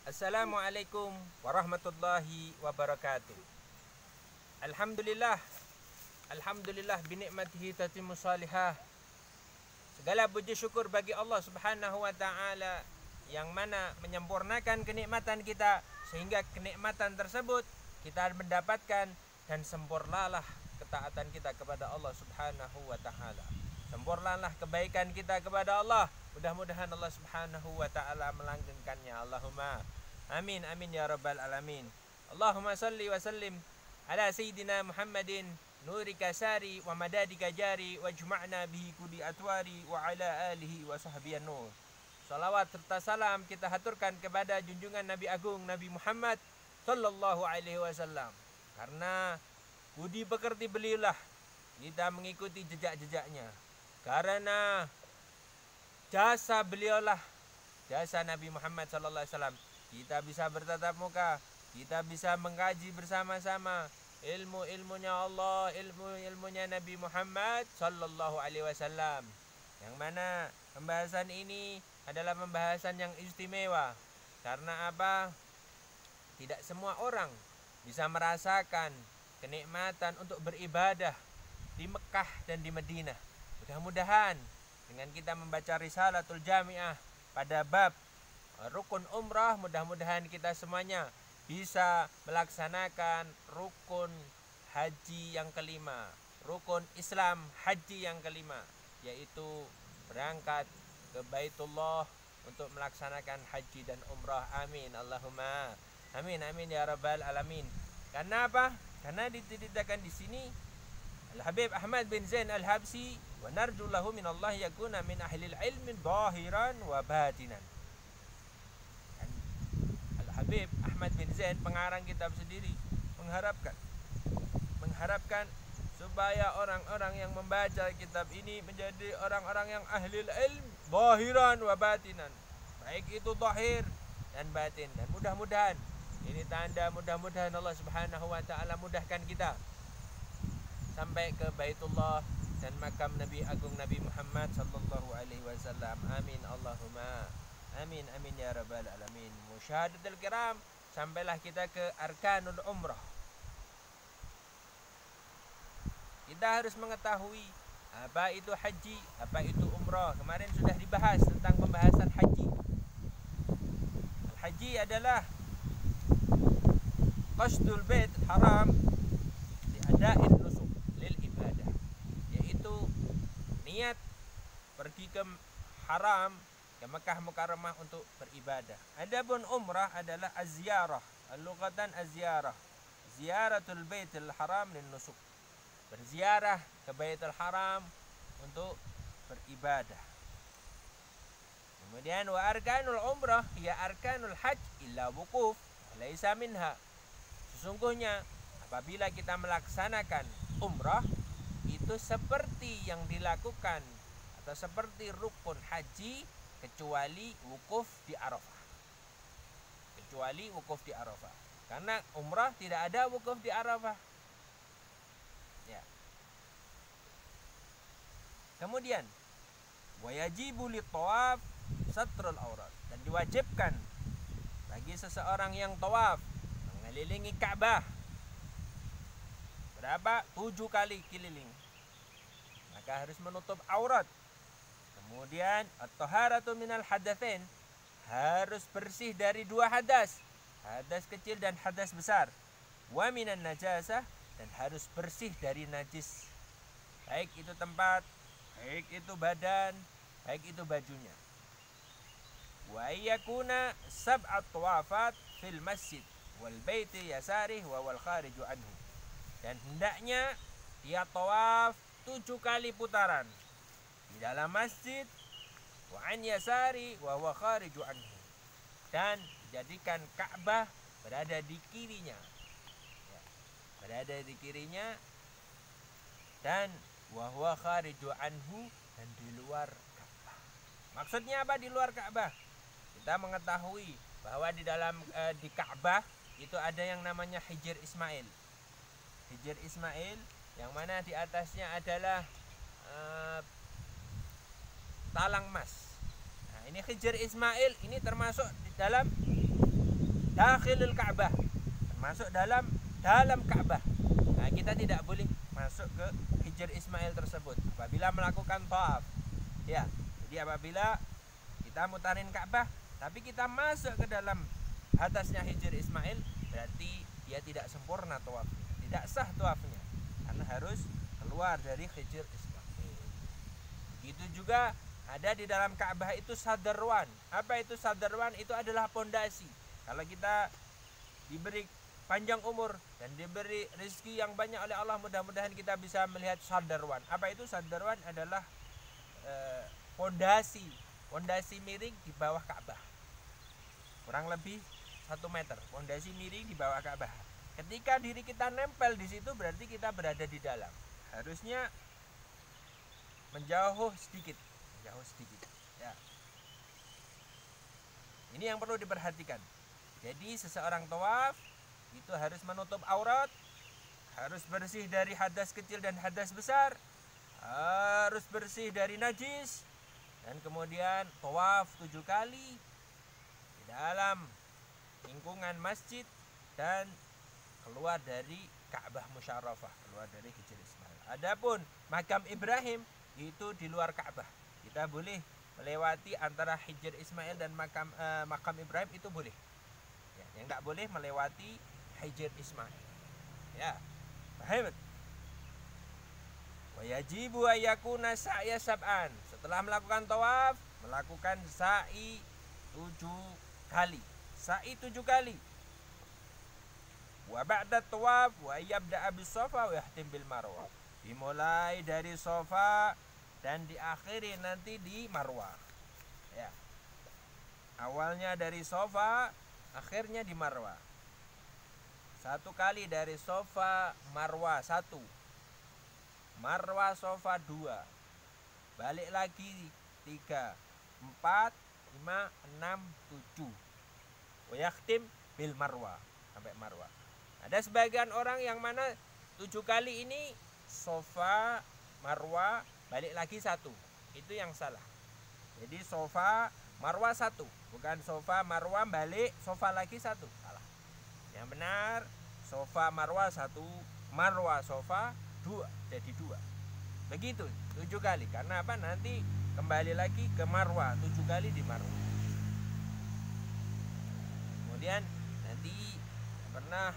Assalamualaikum warahmatullahi wabarakatuh. Alhamdulillah, Alhamdulillah binikmatihi tatimmu salihah. Segala puji syukur bagi Allah Subhanahu wa taala yang mana menyempurnakan kenikmatan kita sehingga kenikmatan tersebut kita mendapatkan, dan sempurnalah ketaatan kita kepada Allah Subhanahu wa taala. Sempurnalah kebaikan kita kepada Allah. Mudah-mudahan Allah Subhanahu wa taala melanggengkannya. Allahumma amin amin ya rabbal alamin. Allahumma salli wa sallim ala sayyidina Muhammadin nurika sari wa madadika jari wajma'na bihi kudi atwari wa ala alihi wa sahbihi nur. Salawat serta salam kita haturkan kepada junjungan Nabi Agung Nabi Muhammad sallallahu alaihi wasallam. Karena budi pekerti beliaulah kita mengikuti jejak-jejaknya. Karena jasa beliaulah, jasa Nabi Muhammad sallallahu alaihi wasallam, kita bisa bertatap muka, kita bisa mengkaji bersama-sama ilmu-ilmunya Allah, ilmu-ilmunya Nabi Muhammad sallallahu alaihi wasallam. Yang mana pembahasan ini adalah pembahasan yang istimewa. Karena apa? Tidak semua orang bisa merasakan kenikmatan untuk beribadah di Mekah dan di Madinah. Mudah-mudahan dengan kita membaca Risalatul Jami'ah pada bab rukun umrah, mudah-mudahan kita semuanya bisa melaksanakan rukun haji yang kelima, rukun Islam haji yang kelima, yaitu berangkat ke Baitullah untuk melaksanakan haji dan umrah. Amin Allahumma amin amin ya rabbal alamin. Karena apa? Karena diceritakan di sini Al-Habib Ahmad bin Zain Al-Habsyi wa narju lahu min Allah yakuna min ahlil ilmi zahiran wa batinan. Al-Habib Ahmad bin Zain, pengarang kitab sendiri, mengharapkan supaya orang-orang yang membaca kitab ini menjadi orang-orang yang ahlil ilm zahiran wa batinan, baik itu zahir dan batin. Dan mudah-mudahan ini tanda, mudah-mudahan Allah Subhanahu wa taala mudahkan kita sampai ke Baitullah dan makam Nabi Agung Nabi Muhammad sallallahu alaihi wasallam. Amin Allahumma amin amin ya rabbal alamin. Musyahadatul kiram, sampailah kita ke arkanul umrah. Kita harus mengetahui apa itu haji, apa itu umrah. Kemarin sudah dibahas tentang pembahasan haji. Al-haji adalah qasdul bait haram li ada'in nusuk lil ibadah, yaitu niat pergi ke haram, ke Mekah Mukarramah untuk beribadah. Adapun umrah adalah az-ziyarah, al-lughatan az-ziyarah, ziyaratul baitil haram lin nusuk, berziarah ke Baitul Haram untuk beribadah. Kemudian wa arkanul umrah ya arkanul hajj illa wukuf laisa minha. Sesungguhnya apabila kita melaksanakan umrah itu seperti yang dilakukan atau seperti rukun haji kecuali wukuf di Arafah. Kecuali wukuf di Arafah. Karena umrah tidak ada wukuf di Arafah. Ya. Kemudian wayajibu litawaf satrul aurat, dan diwajibkan bagi seseorang yang tawaf mengelilingi Ka'bah berapa? 7 kali keliling, maka harus menutup aurat. Kemudian at-taharatu minal hadatsain, harus bersih dari 2 hadas, hadas kecil dan hadas besar. Wa minan najasah, dan harus bersih dari najis, baik itu tempat, baik itu badan, baik itu bajunya. Wa yakuna sab'at tawafat fil masjid wal baiti yasarih wa wal khariju anhu, dan hendaknya dia tawaf 7 kali putaran di dalam masjid, wa an yasari wa huwa khariju anhu, dan jadikan Ka'bah berada di kirinya, ya, berada di kirinya, dan wa huwa khariju anhu, dan di luar Ka'bah. Maksudnya apa di luar Ka'bah? Kita mengetahui bahwa di dalam di Ka'bah itu ada yang namanya Hijr Ismail. Hijr Ismail yang mana di atasnya adalah talang emas. Nah, ini Hijr Ismail ini termasuk di dalam dakhilul Ka'bah, termasuk dalam Ka'bah. Nah, kita tidak boleh masuk ke Hijr Ismail tersebut apabila melakukan tawaf. Ya, jadi apabila kita mutarin Ka'bah tapi kita masuk ke dalam batasnya Hijr Ismail, berarti dia tidak sempurna tawafnya, tidak sah tawafnya, karena harus keluar dari Hijr Ismail. Begitu juga ada di dalam Ka'bah itu sadarwan. Apa itu sadarwan? Itu adalah pondasi. Kalau kita diberi panjang umur dan diberi rezeki yang banyak oleh Allah, mudah-mudahan kita bisa melihat sadarwan. Apa itu sadarwan? Adalah pondasi miring di bawah Ka'bah, kurang lebih 1 meter. Pondasi miring di bawah Ka'bah. Ketika diri kita nempel di situ, berarti kita berada di dalam. Harusnya menjauh sedikit. Ya. Ini yang perlu diperhatikan. Jadi seseorang tawaf itu harus menutup aurat, harus bersih dari hadas kecil dan hadas besar, harus bersih dari najis, dan kemudian tawaf 7 kali di dalam lingkungan masjid dan keluar dari Ka'bah Musyarrafah, keluar dari Hijr Ismail. Adapun makam Ibrahim itu di luar Ka'bah. Kita boleh melewati antara Hijr Ismail dan makam Ibrahim, itu boleh. Ya, yang tidak boleh melewati Hijr Ismail. Ya, paham? Wa yajibu ayyakuna sa'ya sab'an. Setelah melakukan tawaf, melakukan sa'i 7 kali. Sa'i 7 kali. Wa ba'da tawaf wa yabda'a bis Safa wa yahtim bil Marwah. Dimulai dari Safa dan diakhiri nanti di Marwah. Ya. Awalnya dari Safa, akhirnya di Marwah. 1 kali dari Safa, Marwah 1. Marwah Safa 2. Balik lagi 3, 4, 5, 6, 7. Wa yakhtim bil Marwah, sampai Marwah. Ada sebagian orang yang mana 7 kali ini Safa, Marwah, balik lagi 1. Itu yang salah. Jadi Safa, Marwah 1, bukan Safa, Marwah, balik Safa lagi 1. Salah. Yang benar Safa, Marwah 1, Marwah, Safa 2, jadi 2. Begitu 7 kali. Karena apa? Nanti kembali lagi ke Marwah, 7 kali di Marwah. Kemudian nanti pernah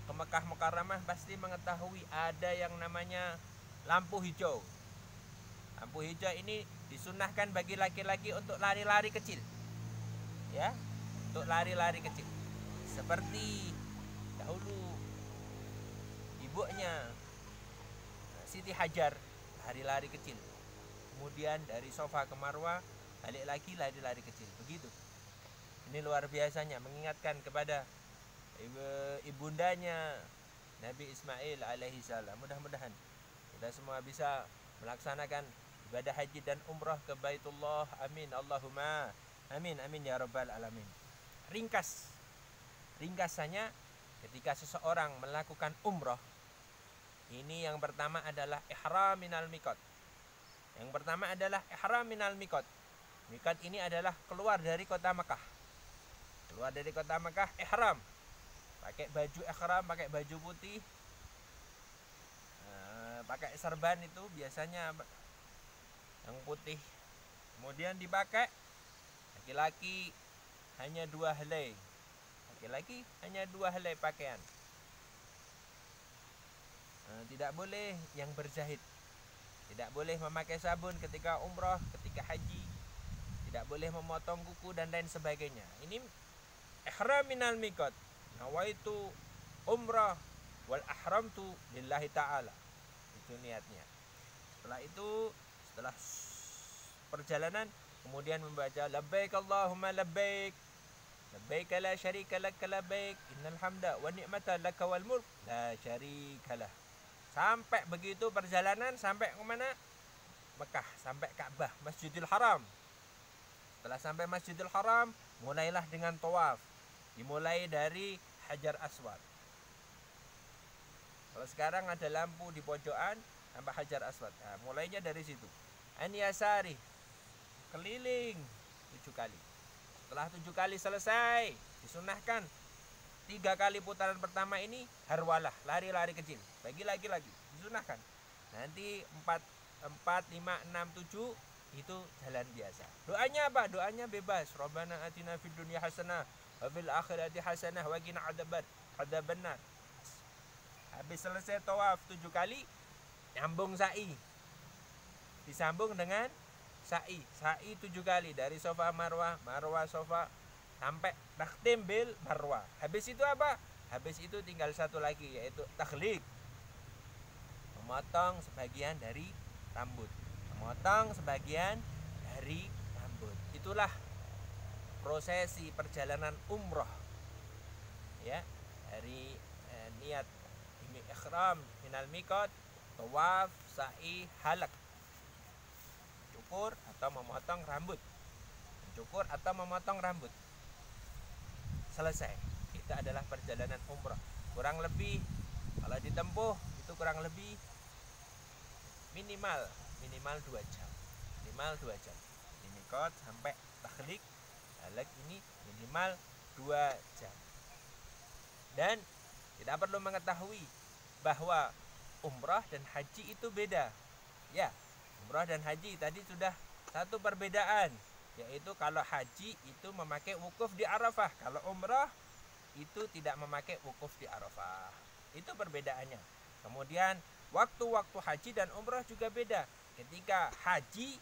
ke Mekah Mukarramah pasti mengetahui ada yang namanya lampu hijau. Lampu hijau ini disunahkan bagi laki-laki untuk lari-lari kecil. Ya, untuk lari-lari kecil. Seperti dahulu ibunya Siti Hajar, lari-lari kecil. Kemudian dari Safa ke Marwah, balik lagi lari-lari kecil. Begitu. Ini luar biasanya, mengingatkan kepada ibundanya Nabi Ismail alaihi salam. Mudah-mudahan kita semua bisa melaksanakan ibadah haji dan umrah ke Baitullah. Amin Allahumma amin, amin ya rabbal alamin. Ringkasannya, ketika seseorang melakukan umrah, ini yang pertama adalah ihram minal miqat. Yang pertama adalah ihram minal miqat. Miqat ini adalah keluar dari kota Mekah. Keluar dari kota Mekah, ihram. Pakai baju ihram, pakai baju putih, pakai serban itu biasanya yang putih. Kemudian dipakai laki-laki hanya 2 helai. Laki-laki hanya 2 helai pakaian. Tidak boleh yang berjahit. Tidak boleh memakai sabun ketika umrah, ketika haji. Tidak boleh memotong kuku dan lain sebagainya. Ini ihram minal miqat. Nawaitu umrah wal ahramtu lillahi ta'ala. Itu niatnya. Setelah itu, setelah perjalanan, kemudian membaca labbaik Allahumma labbaik, labbaik la syarika lak labbaik, innal hamda wa ni'mata laka wal mulk la syarika lah. Sampai begitu perjalanan, sampai ke mana? Mekah, sampai Ka'bah, Masjidil Haram. Setelah sampai Masjidil Haram, mulailah dengan tawaf. Dimulai dari Hajar Aswad. Kalau sekarang ada lampu di pojokan sampai Hajar Aswad. Nah, mulainya dari situ. An yasari, keliling 7 kali. Setelah 7 kali selesai, di Disunahkan 3 kali putaran pertama ini harwalah, lari-lari kecil. Bagi lagi disunahkan. Nanti 4, 5, 6, 7 itu jalan biasa. Doanya apa? Doanya bebas. Rabbana atina fid dunya hasanah wa fil akhirati hasanah wa qina adzabannar. Habis selesai tawaf 7 kali, nyambung sa'i. Disambung dengan sa'i. Sa'i 7 kali dari Safa Marwah, Marwah Safa sampai takhtim bil Marwah. Habis itu apa? Habis itu tinggal satu lagi, yaitu takhliq. Memotong sebagian dari rambut. Memotong sebagian dari rambut. Itulah prosesi perjalanan umroh. Ya, dari niat ihram minal miqat, tawaf, sa'i, halaq. Cukur atau memotong rambut. Cukur atau memotong rambut. Selesai. Itu adalah perjalanan umroh. Kurang lebih kalau ditempuh itu kurang lebih minimal 2 jam. Minimal 2 jam. Di miqat sampai takhliq, halaq ini minimal 2 jam. Dan kita perlu mengetahui bahwa umrah dan haji itu beda. Ya, umrah dan haji tadi sudah satu perbedaan, yaitu kalau haji itu memakai wukuf di Arafah, kalau umrah itu tidak memakai wukuf di Arafah. Itu perbedaannya. Kemudian waktu-waktu haji dan umrah juga beda. Ketika haji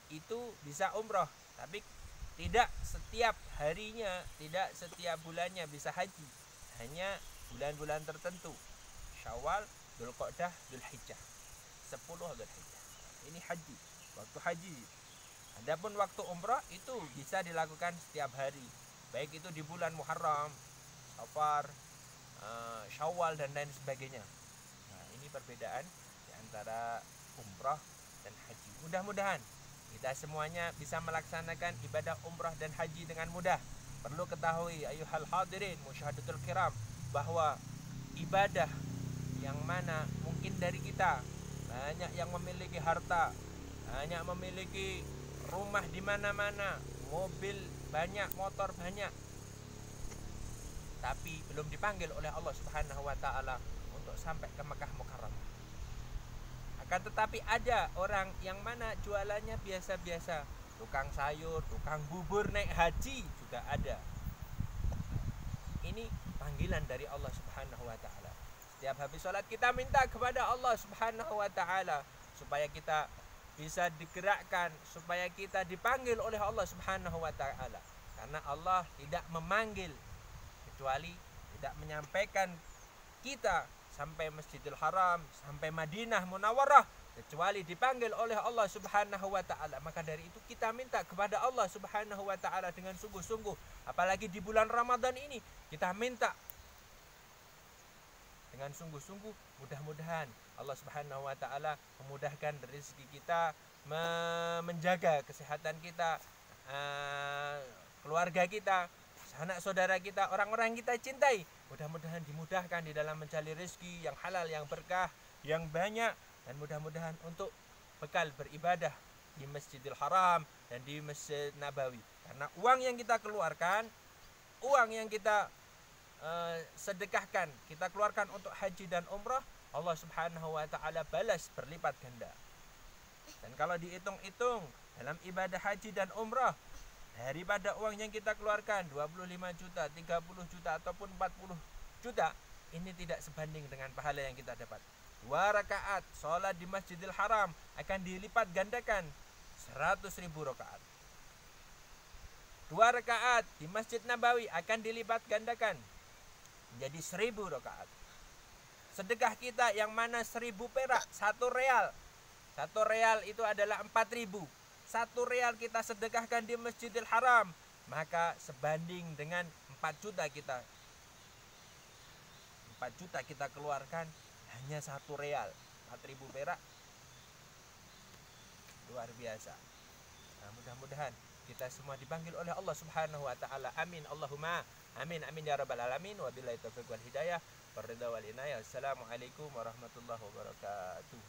itu bisa umrah, tapi tidak setiap harinya, tidak setiap bulannya bisa haji. Hanya bulan-bulan tertentu. Syawal, Dzulqa'dah, Dzulhijjah. 10 Dzulhijjah. Ini haji, waktu haji. Adapun waktu umrah itu bisa dilakukan setiap hari. Baik itu di bulan Muharram, Safar, Syawal dan lain sebagainya. Nah, ini perbedaan di antara umrah dan haji. Mudah-mudahan kita semuanya bisa melaksanakan ibadah umrah dan haji dengan mudah. Perlu ketahui ayuhal hadirin musyahadatul kiram, bahwa ibadah yang mana mungkin dari kita banyak yang memiliki harta, banyak memiliki rumah di mana-mana, mobil banyak, motor banyak, tapi belum dipanggil oleh Allah Subhanahu wa taala untuk sampai ke Mekah Mukarramah. Akan tetapi ada orang yang mana jualannya biasa-biasa, tukang sayur, tukang bubur naik haji juga ada. Ini panggilan dari Allah Subhanahu wa taala. Setiap habis sholat kita minta kepada Allah Subhanahu wa taala supaya kita bisa digerakkan, supaya kita dipanggil oleh Allah Subhanahu wa taala. Karena Allah tidak memanggil kecuali tidak menyampaikan kita sampai Masjidil Haram, sampai Madinah Munawwarah, kecuali dipanggil oleh Allah Subhanahu wa taala. Maka dari itu kita minta kepada Allah Subhanahu wa taala dengan sungguh-sungguh, apalagi di bulan Ramadan ini kita minta dengan sungguh-sungguh. Mudah-mudahan Allah Subhanahu wa taala memudahkan rezeki kita, menjaga kesehatan kita, keluarga kita, anak saudara kita, orang-orang yang kita cintai. Mudah-mudahan dimudahkan di dalam mencari rezeki yang halal, yang berkah, yang banyak, dan mudah-mudahan untuk bekal beribadah di Masjidil Haram dan di Masjid Nabawi. Karena uang yang kita keluarkan, uang yang kita sedekahkan, kita keluarkan untuk haji dan umrah, Allah Subhanahu wa taala balas berlipat ganda. Dan kalau dihitung-hitung dalam ibadah haji dan umrah, daripada uang yang kita keluarkan 25 juta, 30 juta ataupun 40 juta, ini tidak sebanding dengan pahala yang kita dapat. 2 rakaat sholat di Masjidil Haram akan dilipat gandakan 100.000 rakaat. 2 rakaat di Masjid Nabawi akan dilipat gandakan menjadi 1000 rakaat. Sedekah kita yang mana 1000 perak, 1 real. 1 real itu adalah 4.000. 1 real kita sedekahkan di Masjidil Haram, maka sebanding dengan 4 juta kita. 4 juta kita keluarkan hanya 1 real, 4.000 perak. Luar biasa. Nah, mudah-mudahan kita semua dipanggil oleh Allah Subhanahu wa taala. Amin Allahumma amin amin ya rabbal alamin. Wabillahi taufiq wal hidayah. Waridha wal inayah. Assalamualaikum warahmatullahi wabarakatuh.